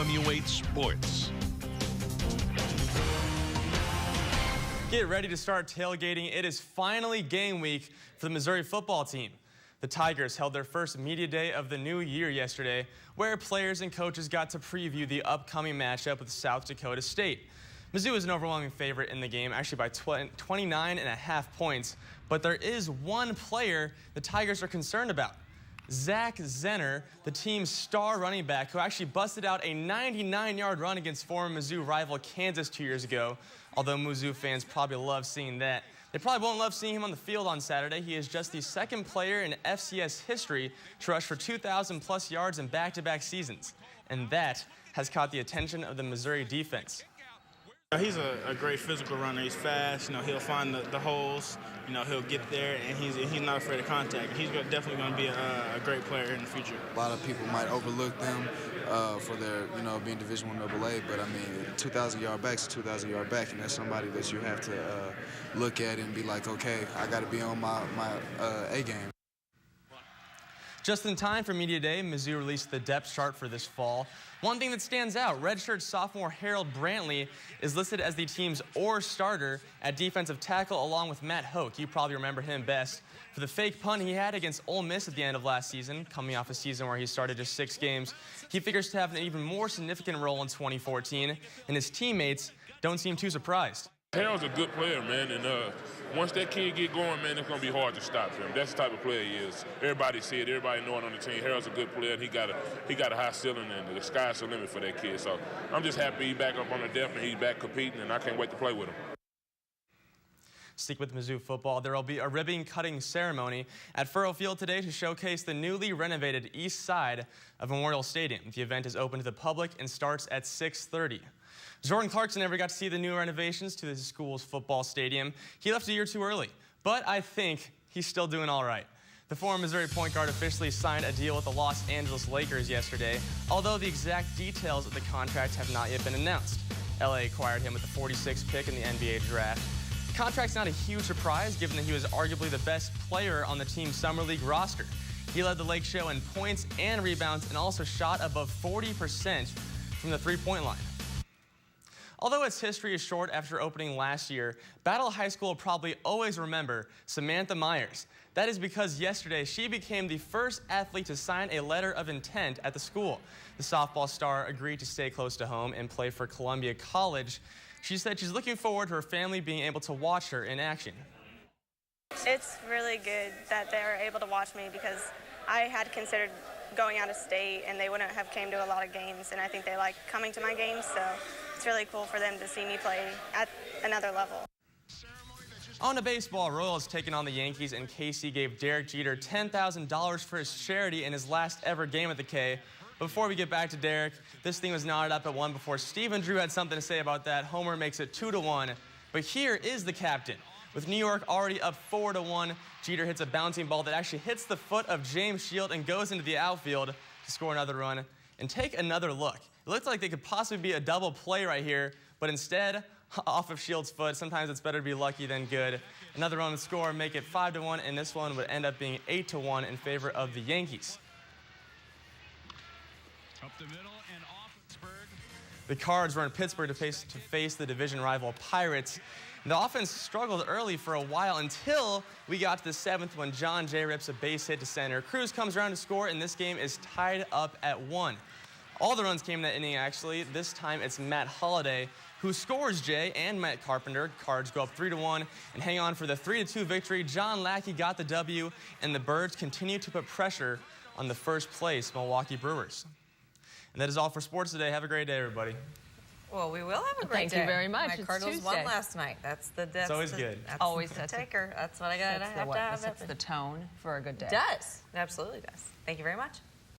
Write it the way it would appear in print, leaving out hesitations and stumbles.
KOMU 8 Sports. Get ready to start tailgating. It is finally game week for the Missouri football team. The Tigers held their first media day of the new year yesterday, where players and coaches got to preview the upcoming matchup with South Dakota State. Mizzou is an overwhelming favorite in the game, actually by 29.5 points, but there is one player the Tigers are concerned about. Zach Zenner, the team's star running back, who actually busted out a 99-yard run against former Mizzou rival Kansas 2 years ago. Although Mizzou fans probably love seeing that. They probably won't love seeing him on the field on Saturday. He is just the second player in FCS history to rush for 2,000-plus yards in back-to-back seasons. And that has caught the attention of the Missouri defense. He's a great physical runner. He's fast. He'll find the holes. He'll get there, and he's not afraid of contact. He's definitely going to be a great player in the future. A lot of people might overlook them for their, being Division I AA, but I mean, 2,000-yard back's a 2,000-yard back, and that's somebody that you have to look at and be like, okay, I got to be on my A game. Just in time for Media Day, Mizzou released the depth chart for this fall. One thing that stands out, redshirt sophomore Harold Brantley is listed as the team's starter at defensive tackle along with Matt Hoke. You probably remember him best for the fake punt he had against Ole Miss at the end of last season, coming off a season where he started just 6 games. He figures to have an even more significant role in 2014, and his teammates don't seem too surprised. Harold's a good player, man, and once that kid get going, man, it's going to be hard to stop him. That's the type of player he is. Everybody see it. Everybody know it on the team. Harold's a good player, and he got a high ceiling, and the sky's the limit for that kid. So I'm just happy he's back up on the depth, and he's back competing, and I can't wait to play with him. Stick with Mizzou football. There will be a ribbon-cutting ceremony at Furrow Field today to showcase the newly renovated east side of Memorial Stadium. The event is open to the public and starts at 6:30. Jordan Clarkson never got to see the new renovations to the school's football stadium. He left a year too early, but I think he's still doing all right. The former Missouri point guard officially signed a deal with the Los Angeles Lakers yesterday, although the exact details of the contract have not yet been announced. LA acquired him with the 46th pick in the NBA draft. The contract's not a huge surprise, given that he was arguably the best player on the team's Summer League roster. He led the Lake Show in points and rebounds and also shot above 40% from the three-point line. Although its history is short after opening last year, Battle High School will probably always remember Samantha Myers. That is because yesterday she became the first athlete to sign a letter of intent at the school. The softball star agreed to stay close to home and play for Columbia College. She said she's looking forward to her family being able to watch her in action. It's really good that they were able to watch me because I had considered going out of state and they wouldn't have came to a lot of games, and I think they like coming to my games, so it's really cool for them to see me play at another level. On to baseball, Royals taking on the Yankees, and Casey gave Derek Jeter $10,000 for his charity in his last ever game at the K. Before we get back to Derek, this thing was knotted up at 1 before Stephen Drew had something to say about that. Homer makes it 2-1, but here is the captain. With New York already up 4-1, Jeter hits a bouncing ball that actually hits the foot of James Shield and goes into the outfield to score another run. And take another look. It looks like they could possibly be a double play right here, but instead, off of Shield's foot. Sometimes it's better to be lucky than good. Another run would score, make it 5-1, and this one would end up being 8-1 in favor of the Yankees. Up the middle and off Pittsburgh. The Cards were in Pittsburgh to face the division rival Pirates. The offense struggled early for a while until we got to the 7th when John Jay rips a base hit to center. Cruz comes around to score, and this game is tied up at 1. All the runs came in that inning, actually. This time it's Matt Holliday who scores Jay and Matt Carpenter. Cards go up 3-1 and hang on for the 3-2 victory. John Lackey got the W, and the Birds continue to put pressure on the first place Milwaukee Brewers. And that is all for sports today. Have a great day, everybody. Well, we will have a great day. Thank you very much. My Cardinals won last night. It's always good. That's always the taker. That's what I got to have. Sets the tone for a good day. It does. It absolutely does. Thank you very much.